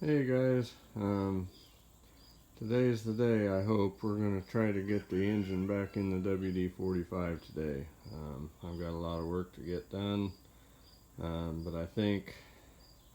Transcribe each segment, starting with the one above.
Hey guys, today's the day. I hope we're going to try to get the engine back in the WD45 today. I've got a lot of work to get done, but I think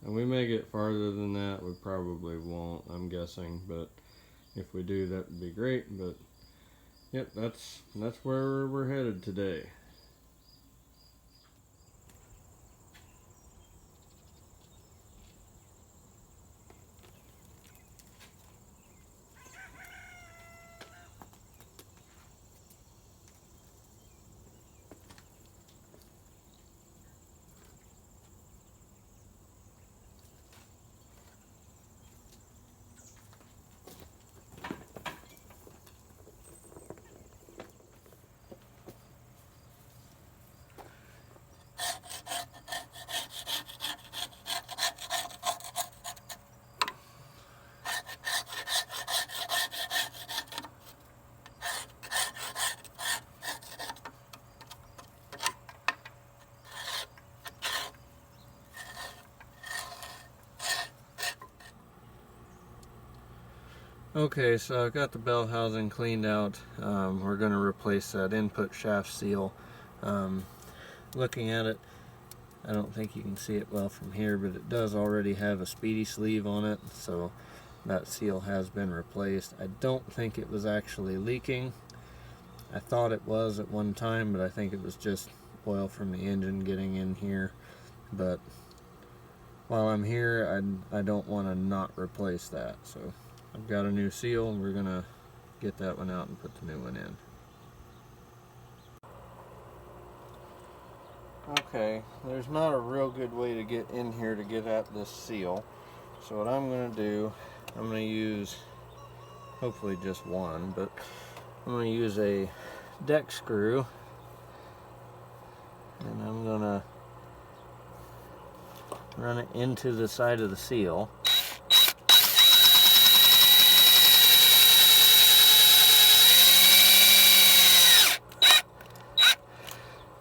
we may get farther than that. We probably won't, I'm guessing, but if we do, that would be great. But yep, that's where we're headed today. Okay, so I've got the bell housing cleaned out. We're going to replace that input shaft seal. Looking at it, I don't think you can see it well from here, but it does already have a speedy sleeve on it, so that seal has been replaced. I don't think it was actually leaking. I thought it was at one time, but I think it was just oil from the engine getting in here. But while I'm here, I don't want to not replace that, so I've got a new seal and we're gonna get that one out and put the new one in. Okay, there's not a real good way to get in here to get at this seal, so what I'm gonna do, I'm gonna use hopefully just one, but I'm gonna use a deck screw and I'm gonna run it into the side of the seal.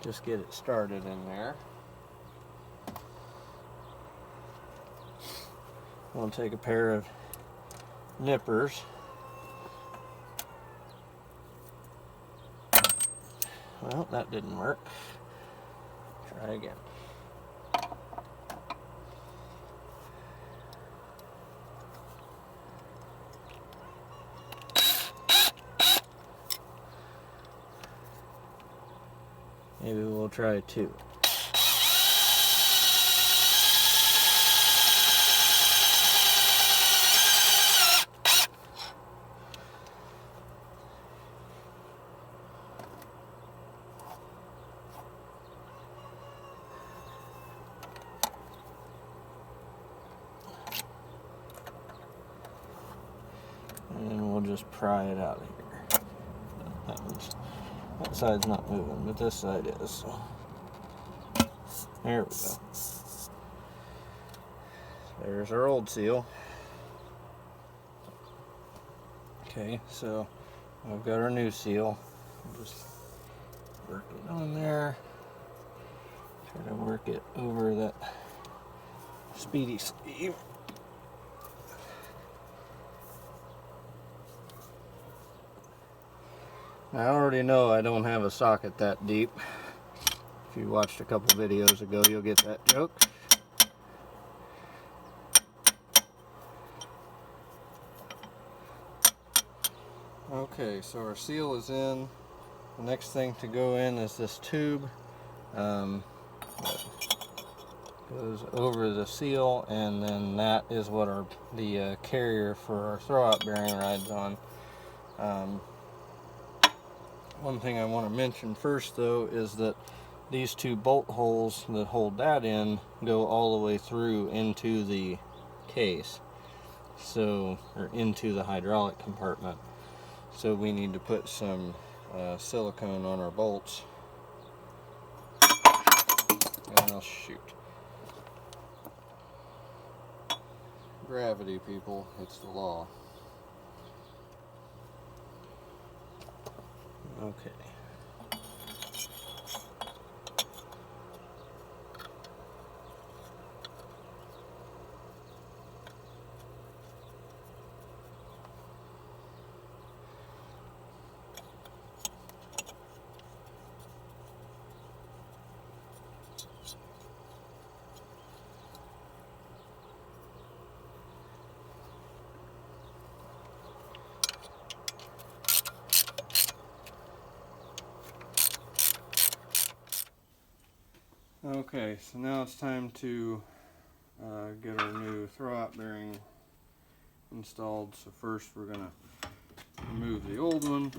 Just get it started in there. I'm going to take a pair of nippers. Well, that didn't work. Try again. Maybe we'll try two. And we'll just pry it out of here. That side's not moving, but this side is. So. There we go. There's our old seal. Okay, so I've got our new seal. I'll just work it on there. Try to work it over that speedy sleeve. I already know I don't have a socket that deep. If you watched a couple videos ago, you'll get that joke. Okay, so our seal is in. The next thing to go in is this tube. That goes over the seal, and then that is what the carrier for our throwout bearing rides on. One thing I want to mention first, though, is that these two bolt holes that hold that in go all the way through into the case, or into the hydraulic compartment. So we need to put some silicone on our bolts. And I'll shoot. Gravity, people, it's the law. Okay. Okay, so now it's time to get our new throwout bearing installed. So first we're going to remove the old one.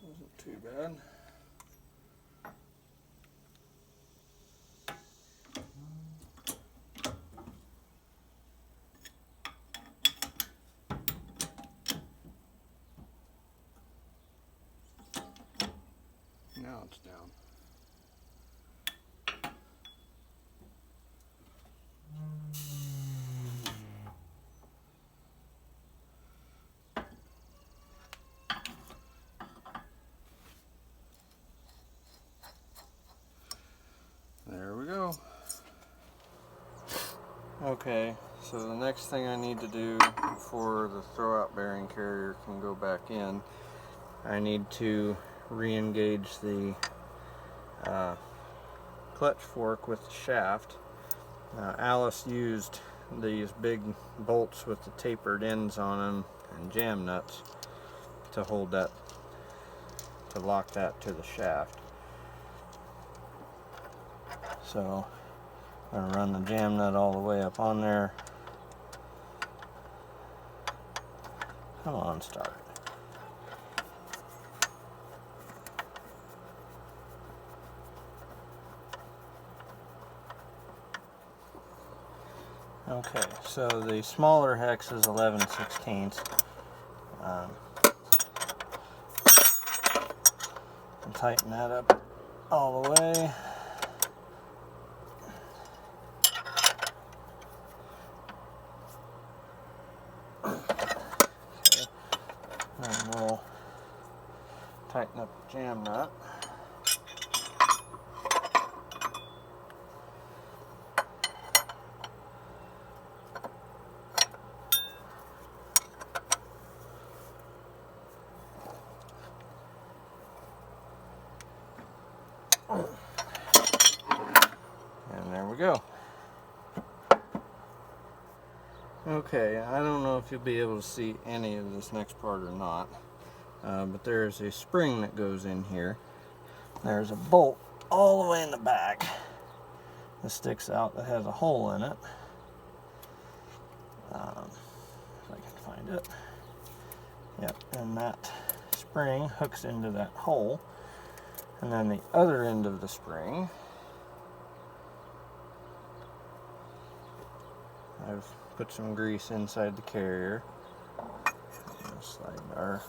Wasn't too bad. Now it's down. There we go. Okay, so the next thing I need to do before the throwout bearing carrier can go back in, I need to re-engage the clutch fork with the shaft. Alice used these big bolts with the tapered ends on them and jam nuts to hold that, to lock that to the shaft. So I'm going to run the jam nut all the way up on there. Come on, start. Okay, so the smaller hex is 11/16. And tighten that up all the way. Okay, and we'll tighten up the jam nut. And there we go. Okay, I don't know if you'll be able to see any of this next part or not, but there's a spring that goes in here. There's a bolt all the way in the back that sticks out that has a hole in it. If I can find it. Yep, and that spring hooks into that hole. And then the other end of the spring, I've put some grease inside the carrier. I'll slide our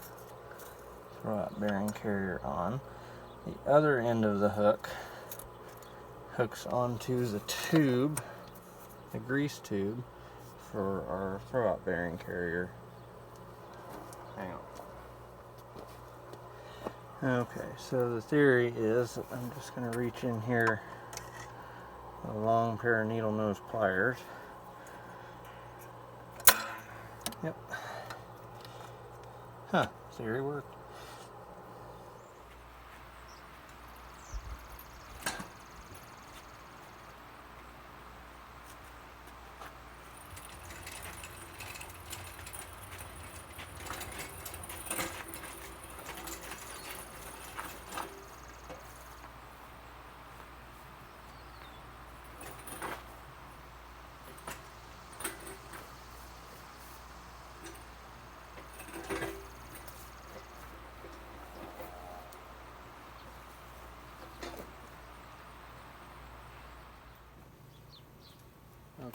throwout bearing carrier on. The other end of the hook hooks onto the tube, the grease tube, for our throwout bearing carrier. Hang on. Okay, so the theory is that I'm just going to reach in here with a long pair of needle nose pliers. Yep. Huh, theory worked.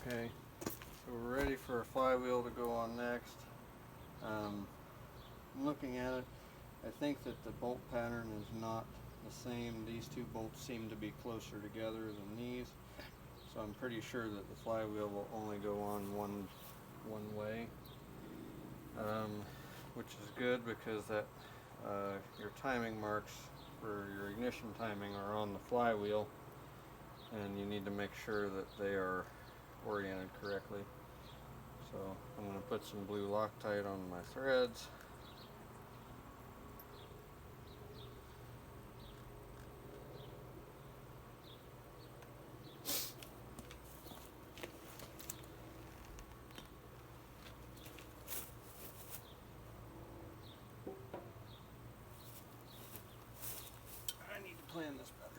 Okay, so we're ready for a flywheel to go on next. I'm looking at it. I think that the bolt pattern is not the same. These two bolts seem to be closer together than these, so I'm pretty sure that the flywheel will only go on one way, which is good because that your timing marks for your ignition timing are on the flywheel, and you need to make sure that they are oriented correctly. So I'm going to put some blue Loctite on my threads. plan this better.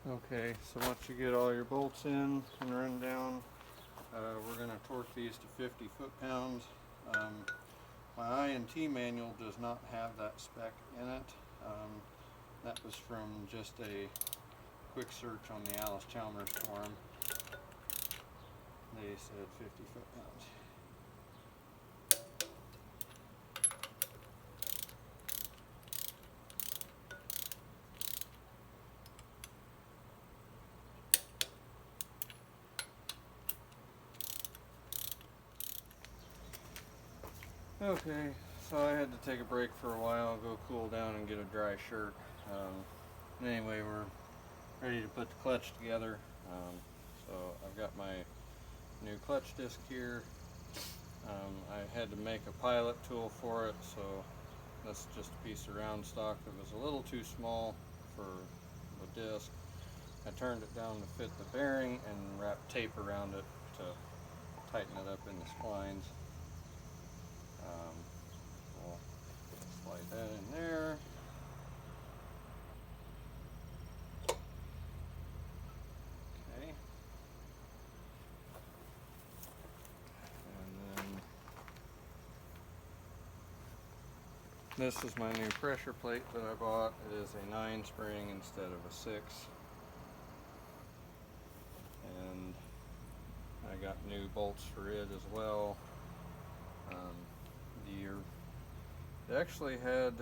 Okay, so once you get all your bolts in and run down, we're going to torque these to 50 foot-pounds. My I&T manual does not have that spec in it. That was from just a quick search on the Alice Chalmers forum. They said 50 foot-pounds. Okay, so I had to take a break for a while, go cool down and get a dry shirt. Anyway, we're ready to put the clutch together. So I've got my new clutch disc here. I had to make a pilot tool for it, so that's just a piece of round stock that was a little too small for the disc. I turned it down to fit the bearing and wrapped tape around it to tighten it up in the splines. We'll slide that in there. Okay. And then this is my new pressure plate that I bought. It is a 9 spring instead of a 6. And I got new bolts for it as well. It actually had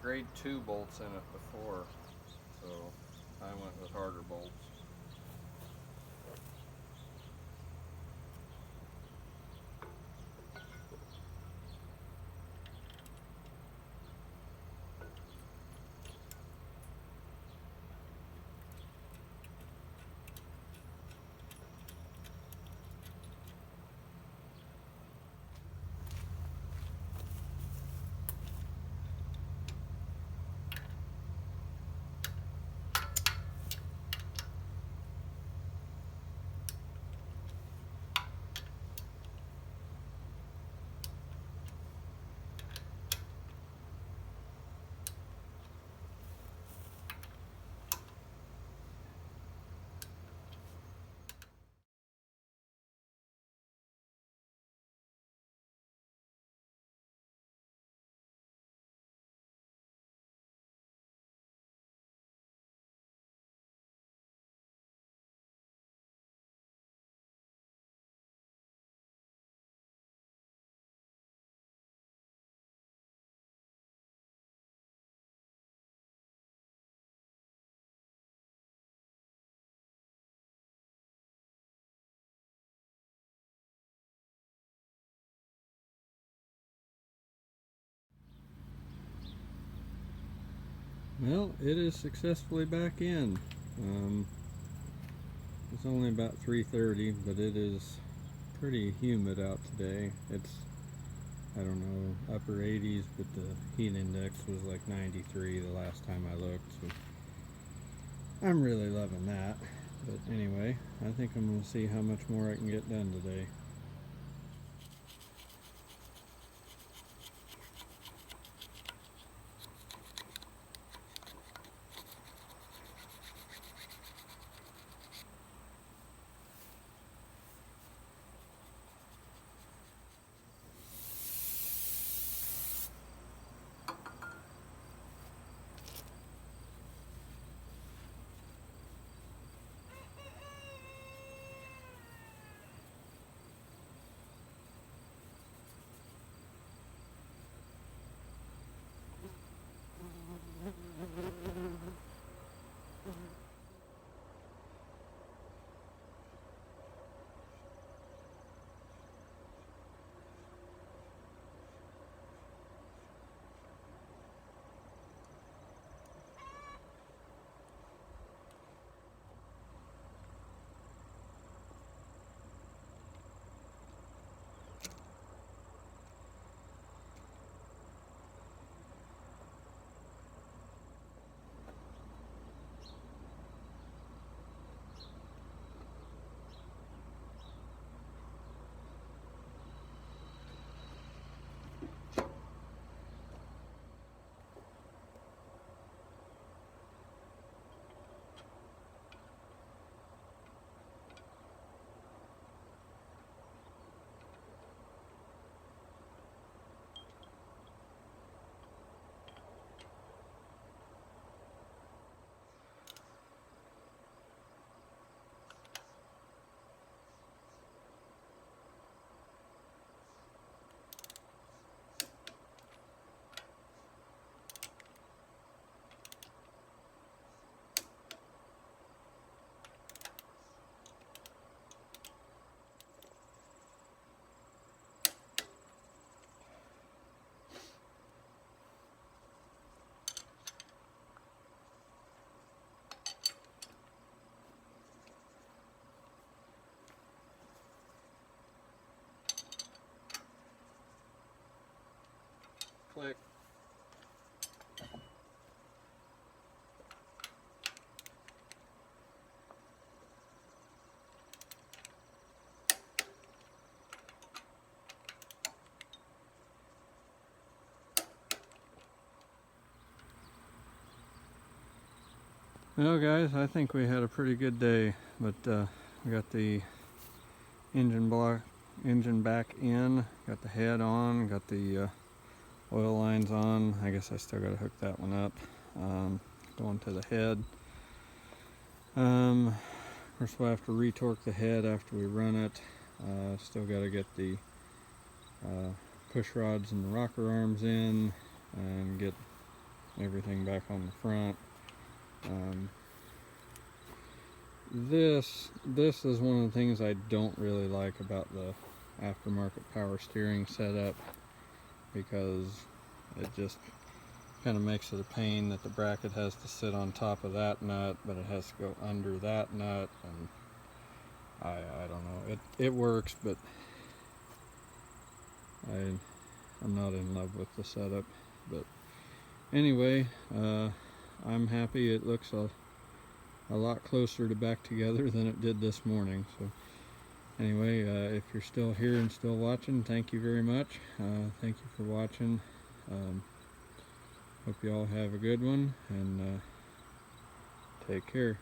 grade 2 bolts in it before, so I went with harder bolts. Well, it is successfully back in. It's only about 3:30, but it is pretty humid out today. It's, I don't know, upper 80s, but the heat index was like 93 the last time I looked. So I'm really loving that. But anyway, I think I'm going to see how much more I can get done today. quick. Well guys, I think we had a pretty good day, but we got the engine back in, got the head on, got the oil lines on. I guess I still got to hook that one up. Going to the head. Of course we'll have to retorque the head after we run it. Still got to get the push rods and the rocker arms in and get everything back on the front. This is one of the things I don't really like about the aftermarket power steering setup, because it just kind of makes it a pain that the bracket has to sit on top of that nut, but it has to go under that nut, and I don't know. It works, but I'm not in love with the setup. But anyway, I'm happy it looks a lot closer to back together than it did this morning. So anyway, if you're still here and still watching, thank you very much. Thank you for watching. Hope you all have a good one, and take care.